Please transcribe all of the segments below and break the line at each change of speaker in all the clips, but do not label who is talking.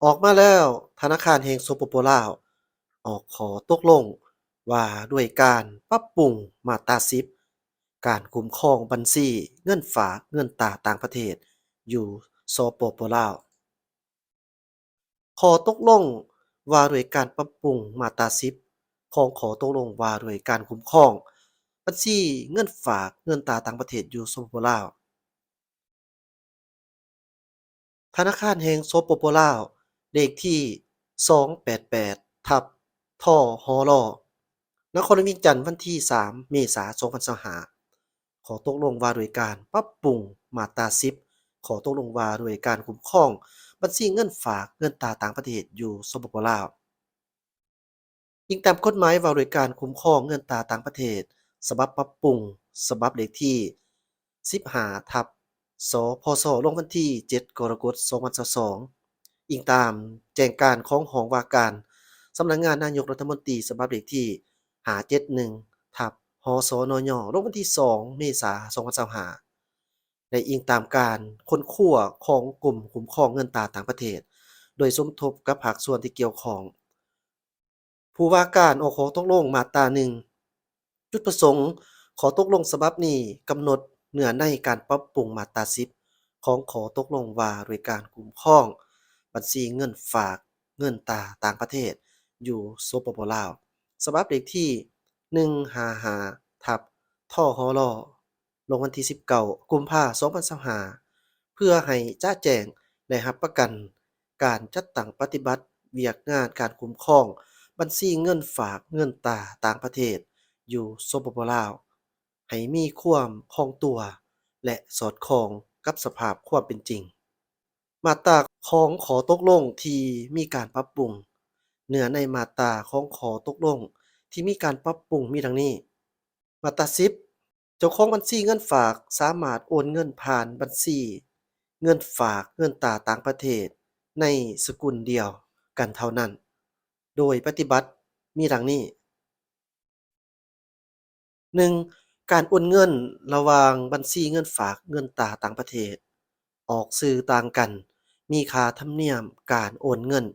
ออกมาแล้วธนาคารแห่งสปปลาวออกขอตกลงว่าด้วยการปรับปรุงมาตรา10การคุ้มครองบัญชีเงินฝากเงินตราต่างประเทศอยู่สปปลาวขอตกลงว่าด้วยการปรับปรุงมาตรา10ของขอตกลงว่าด้วยการคุ้มครองบัญชีเงินฝากเงินตราต่างประเทศอยู่สปปลาว ธนาคารแห่งสปปลาวเลขที่288ทับทหลนครเวียงจันทน์วันที่3เมษายน2025ขอตกลงว่าด้วยการปรับปรุงมาตรา10ขอตกลงว่าด้วยการคุ้มครองบัญชีเงินฝากเงินตราต่างประเทศอยู่สปปลาวอิงตามกฎหมายว่าด้วยการคุ้มครองเงินตราต่างประเทศฉบับปรับปรุงฉบับเลขที่15ทับสพศลงวันที่7กรกฎาคม2022อิงตามแจ้งการของหองว่าการสำนักงานนายกรัฐมนตรีฉบับเลขที่571ทับหสนยลงวันที่2เมษายน2025และอิงตามการค้นคว้าของกลุ่มคุ้มครองเงินตราต่างประเทศโดยสมทบกับภาคส่วนที่เกี่ยวข้อง ผู้ว่าการออกขอตกลงมาตรา1จุดประสงค์ขอตกลงฉบับนี้กำหนดเนื้อในการปรับปรุงมาตรา10ของขอตกลงว่าด้วยการคุ้มครองบัญชีเงินฝากเงินตราต่างประเทศอยู่สปปลาวฉบับเลขที่155ทับทหลลงวันที่19กุมภาพันธ์2025เพื่อให้จ้าแจงและรับประกันการจัดตั้งปฏิบัติเวียกงานการคุ้มครองบัญชีเงินฝากเงินตราต่างประเทศอยู่สปปลาวให้มีความคล่องตัวและสอดคล้องกับสภาพความเป็นจริงมาตราของขอตกลงที่มีการปรับปรุงเนื้อในมาตราของขอตกลงที่มีการปรับปรุงมีดังนี้มาตรา10เจ้าของบัญชีเงินฝากสามารถโอนเงินผ่านบัญชีเงินฝากเงินตราต่างประเทศในสกุลเดียวกันเท่านั้นโดยปฏิบัติมีดังนี้ 1. การโอนเงินระหว่างบัญชีเงินฝากเงินตราต่างประเทศออกสื่อต่างกันมีค่าธรรมเนียมการโอนเงิน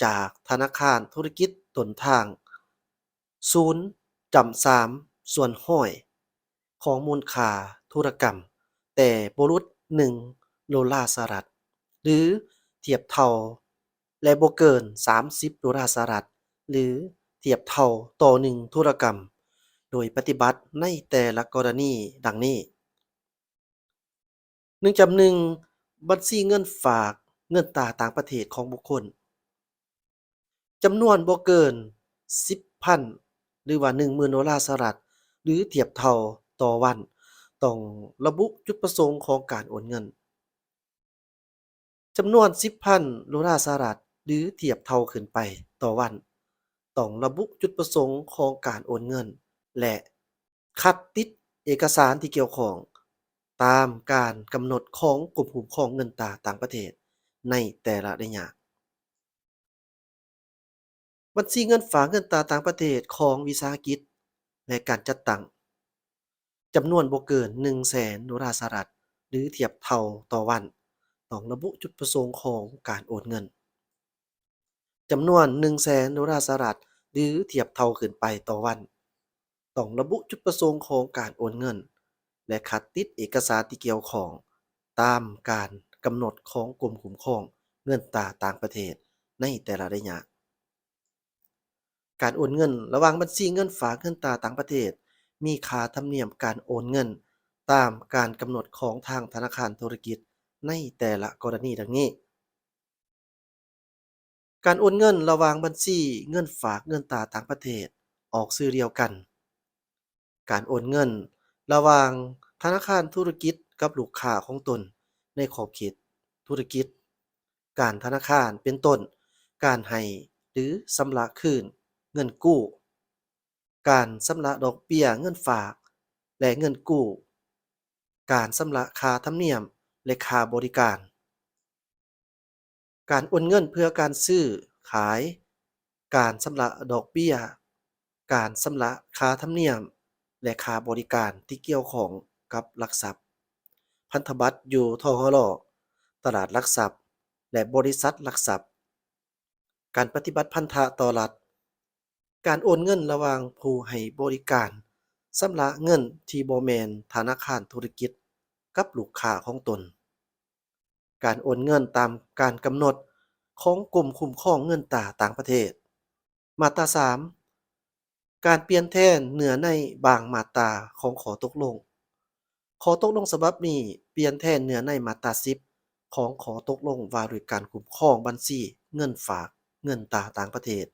จากธนาคารธุรกิจต้นทาง0จำ3ส่วนห้อยของมูลค่าธุรกรรมแต่บ่รุษ$1หรือเทียบเท่าและบ่เกิน$30หรือเทียบเท่าต่อ1ธุรกรรม โดยปฏิบัติในแต่ละกรณีดังนี้1.1บัญชีเงินฝากเงินตราต่างประเทศของบุคคลจำนวนบ่เกิน10,000หรือว่า$10,000หรือเทียบเท่าต่อวันต้องระบุจุดประสงค์ของการโอนเงินจำนวน$10,000หรือเทียบเท่าขึ้นไปต่อวันต้องระบุจุดประสงค์ของการโอนเงินและคัดติดเอกสารที่เกี่ยวข้องตามการกำหนดของกรมคุ้มครองเงินตราต่างประเทศในแต่ละระยะบัญชีเงินฝากเงินตราต่างประเทศของวิสาหกิจและการจัดตั้งจำนวนบ่เกิน$100,000หรือเทียบเท่าต่อวันต้องระบุจุดประสงค์ของการโอนเงินจำนวน$100,000หรือเทียบเท่าขึ้นไปต่อวันต้องระบุจุดประสงค์ของการโอนเงินและคัดติดเอกสารที่เกี่ยวข้องตามการกำหนดของกรมคุ้มครองเงินตราต่างประเทศในแต่ละระยะการโอนเงินระหว่างบัญชีเงินฝากเงินตราต่างประเทศมีค่าธรรมเนียมการโอนเงินตามการกำหนดของทางธนาคารธุรกิจในแต่ละกรณีดังนี้การโอนเงินระหว่างบัญชีเงินฝากเงินตราต่างประเทศออกชื่อเดียวกันการโอนเงินระหว่างธนาคารธุรกิจกับลูกค้าของตนในขอบเขตธุรกิจการธนาคารเป็นต้นการให้หรือชำระคืนเงินกู้การชำระดอกเบี้ยเงินฝากและเงินกู้การชำระค่าธรรมเนียมและค่าบริการการโอนเงินเพื่อการซื้อขายการชำระดอกเบี้ยการชำระค่าธรรมเนียมและค่าบริการที่เกี่ยวข้องกับหลักทรัพย์พันธบัตรอยู่ทหลตลาดหลักทรัพย์และบริษัทหลักทรัพย์ การปฏิบัติพันธะต่อรัฐการโอนเงินระหว่างผู้ให้บริการชำระเงินที่บ่แม่นธนาคารธุรกิจกับลูกค้าของตนการโอนเงินตามการกำหนดของกรมคุ้มครองเงินตราต่างประเทศมาตรา3การเปลี่ยนแทนเนื้อในบางมาตราของข้อตกลงข้อตกลงฉบับนี้เปลี่ยนแทนเนื้อในมาตรา10ของข้อตกลงว่าด้วยการคุ้มครองบัญชีเงินฝากเงินตราต่างประเทศ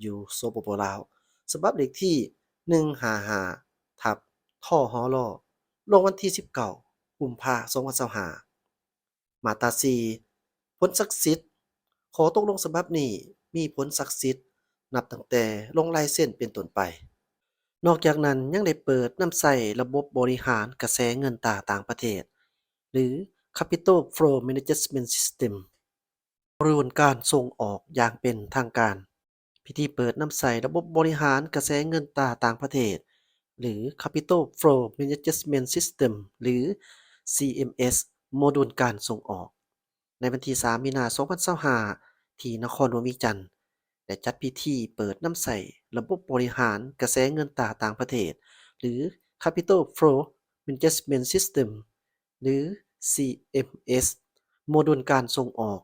อยู่สปปลาวฉบับเลขที่155ทับทหลลงวันที่19กุมภาพันธ์2025มาตรา4ผลศักดิ์สิทธิ์ข้อตกลงฉบับนี้มีผลศักดิ์สิทธิ์นับตั้งแต่ลงลายเซ็นเป็นต้นไป นอกจากนั้นยังได้เปิดนำใช้ระบบบริหารกระแสเงินตราต่างประเทศหรือ Capital Flow Management System กระบวนการส่งออกอย่างเป็นทางการพิธีเปิดนำใช้ระบบบริหารกระแสเงินตราต่างประเทศหรือ Capital Flow Management System หรือ CMS โมดูลการส่งออกในวันที่3มีนาคม2025ที่นครหลวงเวียงจันทน์ได้จัดพิธีเปิดนำใช้ระบบบริหารกระแสเงินตราต่างประเทศหรือ Capital Flow Management System หรือ CMS โมดูลการส่งออก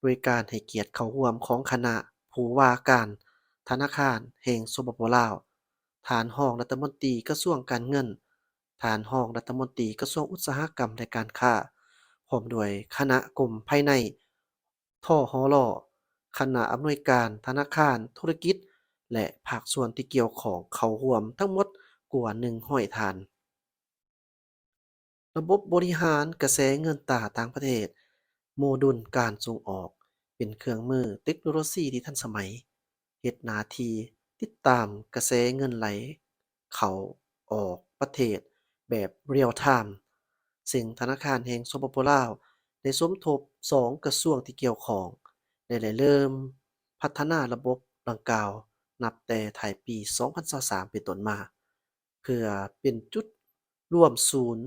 โดยการให้เกียรติเข้าร่วมของคณะผู้ว่าการธนาคารแห่งสปปลาวฐานรองรัฐมนตรีกระทรวงการเงินฐานรองรัฐมนตรีกระทรวงอุตสาหกรรมและการค้าพร้อมด้วยคณะกรมภายในทหลคณะอำนวยการธนาคารธุรกิจและภาคส่วนที่เกี่ยวข้องเข้าร่วมทั้งหมดกว่า100ท่าน ระบบบริหารกระแสเงินตราต่างประเทศโมดูลการส่งออกเป็นเครื่องมือเทคโนโลยีที่ทันสมัยเฮ็ดหน้าที่ติดตามกระแสเงินไหลเข้าออกประเทศแบบเรียลไทม์ซึ่งธนาคารแห่งสปปลาวได้สมทบ2กระทรวงที่เกี่ยวข้องได้เริ่มพัฒนาระบบดังกล่าวนับแต่ท้ายปี2023เป็นต้นมาเพื่อเป็นจุดร่วมศูนย์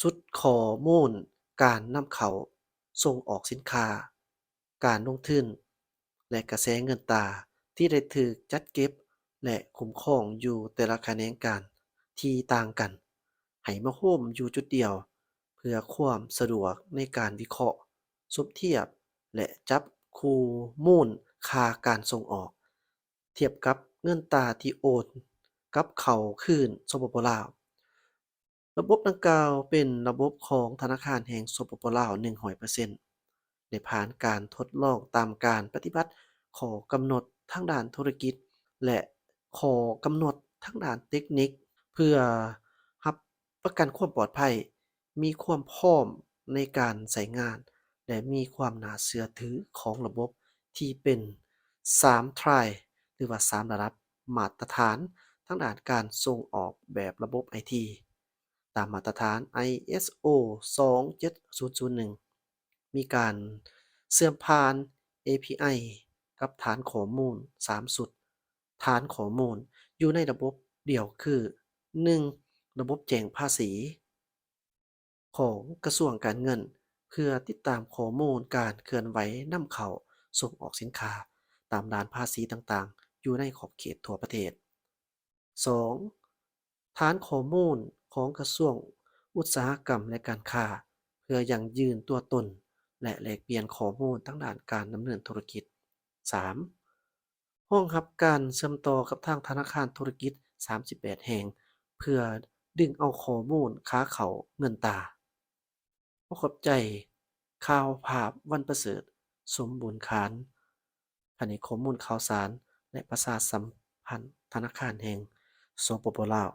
สุดข้อมูลการนำเข้าส่งออกสินค้าการลงทุนและกระแสเงินตราที่ได้ถูกจัดเก็บและคุ้มครองอยู่แต่ละแขนงการที่ต่างกันให้มาโฮมอยู่จุดเดียวเพื่อความสะดวกในการวิเคราะห์เปรียบเทียบและจับข้อมูลค่าการส่งออกเทียบกับเงินตราที่โอนกลับเข้าคืนสปปลาว ระบบดังกล่าวเป็นระบบของธนาคารแห่งสปปลาว100%ได้ผ่านการทดลองตามการปฏิบัติข้อกำหนดทางด้านธุรกิจและข้อกำหนดทางด้านเทคนิคเพื่อรับประกันความปลอดภัยมีความพร้อมในการใช้งานและมีความน่าเชื่อถือของระบบที่เป็น3 Try หรือว่า3ระดับมาตรฐานทางด้านการส่งออกแบบระบบ IT ตามมาตรฐาน ISO 27001มีการเชื่อมผ่าน API กับฐานข้อมูล3สุดฐานข้อมูลอยู่ในระบบเดียวคือ 1. ระบบแจ้งภาษีของกระทรวงการเงินเพื่อติดตามข้อมูลการเคลื่อนไหวนำเข้าส่งออกสินค้าตามด่านภาษีต่างๆอยู่ในขอบเขตทั่วประเทศ 2. ฐานข้อมูลของกระทรวงอุตสาหกรรมและการค้าเพื่อยั่งยืนตัวตนและแลกเปลี่ยนข้อมูลทางด้านการดำเนินธุรกิจ 3. รองรับการเชื่อมต่อกับทางธนาคารธุรกิจ38แห่งเพื่อดึงเอาข้อมูลค้าเข้าเงินตราขอขอบใจข่าวภาพวันประเสริฐสมบูรณ์ขานแผนกข้อมูลข่าวสารและประชาสัมพันธ์ธนาคารแห่งสปปลาว